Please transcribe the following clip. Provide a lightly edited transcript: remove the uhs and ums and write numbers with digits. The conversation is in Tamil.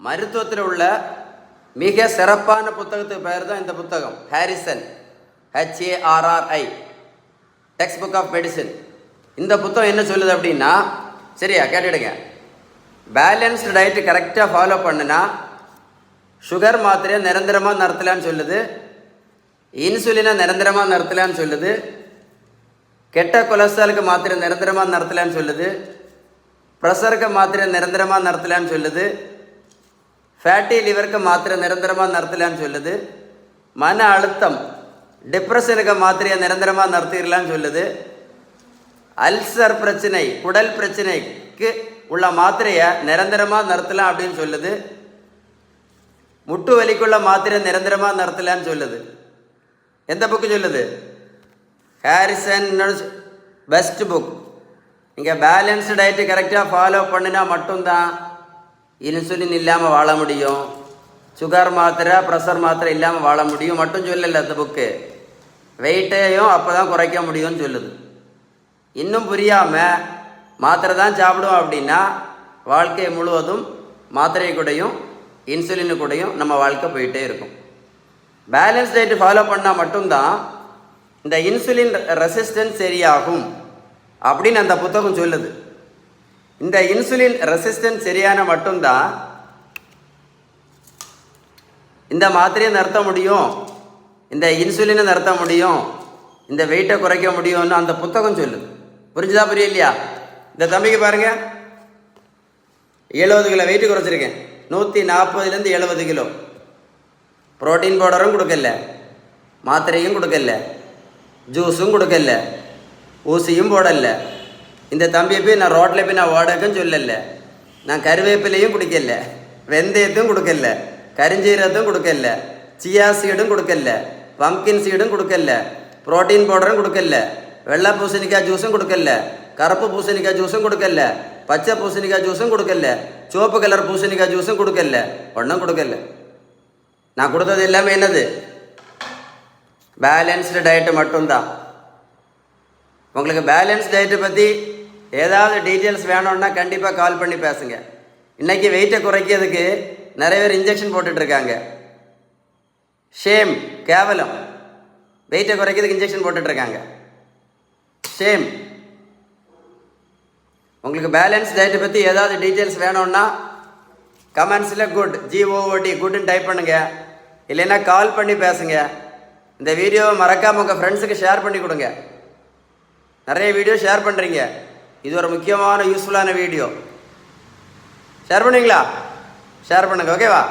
மருத்துவத்தில் உள்ள மிக சிறப்பான புத்தகத்துக்கு பெயர் தான் இந்த புத்தகம். Harrison, HARRI, textbook of medicine. இந்த புத்தகம் என்ன சொல்லுது அப்படின்னா, சரியா கேட்டுடுங்க, பேலன்ஸ்டு டயட்டு கரெக்டாக ஃபாலோ பண்ணுனா சுகர் மாத்திரையை நிரந்தரமாக நிறுத்தலான்னு சொல்லுது, இன்சுலினை நிரந்தரமாக நிறுத்தலான்னு சொல்லுது, கெட்ட கொலஸ்ட்ராலுக்கு மாத்திரை நிரந்தரமாக நிறுத்தலான்னு சொல்லுது, ப்ரெஷருக்கு மாத்திரை நிரந்தரமாக நிறுத்தலான்னு சொல்லுது, ஃபேட்டி லிவருக்கு மாத்திரை நிரந்தரமாக நிறுத்தலான்னு சொல்லுது, மன அழுத்தம் டிப்ரெஷனுக்கு மாத்திரையை நிரந்தரமாக நிறுத்திடலான்னு சொல்லுது, அல்சர் பிரச்சனை குடல் பிரச்சனைக்கு உள்ள மாத்திரையை நிரந்தரமாக நிறுத்தலாம் அப்படின்னு சொல்லுது, முட்டு வலிக்குள்ள மாத்திரை நிரந்தரமாக நிறுத்தலான்னு சொல்லுது. எந்த புக்கு சொல்லுது? Harrison best book. நீங்கள் பேலன்ஸ்டு டயட்டு கரெக்டாக ஃபாலோ பண்ணினா மட்டும்தான் இன்சுலின் இல்லாமல் வாழ முடியும், சுகர் மாத்திரை ப்ரெஷர் மாத்திரை இல்லாமல் வாழ முடியும் மட்டும் சொல்லலை அந்த புக்கு. வெயிட்டையும் அப்போ தான் குறைக்க முடியும்னு சொல்லுது. இன்னும் புரியாமல் மாத்திரை தான் சாப்பிடுவோம் அப்படின்னா வாழ்க்கை முழுவதும் மாத்திரை கூடயும் இன்சுலினு கூடயும் நம்ம வாழ்க்கை போயிட்டே இருக்கும். பேலன்ஸ் டயட்டு ஃபாலோ பண்ணால் மட்டும்தான் இந்த இன்சுலின் ரெசிஸ்டன்ஸ் சரியாகும் அப்படின்னு அந்த புத்தகம் சொல்லுது. இந்த இன்சுலின் ரெசிஸ்டன்ஸ் சரியான மட்டும்தான் இந்த மாத்திரையை நிறுத்த முடியும், இந்த இன்சுலினை நிறுத்த முடியும், இந்த வெயிட்டை குறைக்க முடியும்னு அந்த புத்தகம் சொல்லுது. புரிஞ்சுதா புரியலையா? இந்த தம்பிக்கு பாருங்க, 70 கிலோ வெயிட்டு குறைச்சிருக்கேன், 140லேருந்து 70 கிலோ. புரோட்டீன் பவுடரும் கொடுக்கல, மாத்திரையும் கொடுக்கல, ஜூஸும் கொடுக்கல, ஊசியும் போடல. இந்த தம்பியை போய் நான் ரோட்டில் போய் நான் ஓடக்குன்னு சொல்லலை, நான் கருவேப்பிலையும் குடிக்கல, வெந்தயத்தையும் கொடுக்கல, கரிஞ்சீரகத்தும் கொடுக்கல, சியா சீடும் கொடுக்கல, பம்கின் சீடும் கொடுக்கல, புரோட்டீன் பவுடரும் கொடுக்கல, வெள்ளை பூசணிக்காய் ஜூஸும் கொடுக்கல, கருப்பு பூசணிக்காய் ஜூஸும் கொடுக்கல, பச்சை பூசணிக்காய் ஜூஸும் கொடுக்கல, சிவப்பு கலர் பூசணிக்காய் ஜூஸும் கொடுக்கல, ஒன்றும் கொடுக்கல. நான் கொடுத்தது எல்லாமே என்னது? பேலன்ஸ்டு டயட்டு மட்டும்தான். உங்களுக்கு பேலன்ஸ் டயட்டை பற்றி ஏதாவது டீட்டெயில்ஸ் வேணும்னா கண்டிப்பாக கால் பண்ணி பேசுங்க. இன்றைக்கி வெயிட்டை குறைக்கிறதுக்கு நிறைய பேர் இன்ஜெக்ஷன் போட்டுட்ருக்காங்க. ஷேம், கேவலம். வெயிட்டை குறைக்கிறதுக்கு இன்ஜெக்ஷன் போட்டுட்ருக்காங்க, ஷேம். உங்களுக்கு பேலன்ஸ் டயட்டை பற்றி ஏதாவது டீட்டெயில்ஸ் வேணும்னா கமெண்ட்ஸில் குட் GOOD குட்னு டைப் பண்ணுங்கள், இல்லைன்னா கால் பண்ணி பேசுங்க. இந்த வீடியோவை மறக்காமல் உங்கள் ஃப்ரெண்ட்ஸுக்கு ஷேர் பண்ணி கொடுங்க. நிறைய வீடியோ ஷேர் பண்ணுறீங்க, இது ஒரு முக்கியமான யூஸ்ஃபுல்லான வீடியோ. ஷேர் பண்ணுவீங்களா? ஷேர் பண்ணுங்கள், ஓகேவா?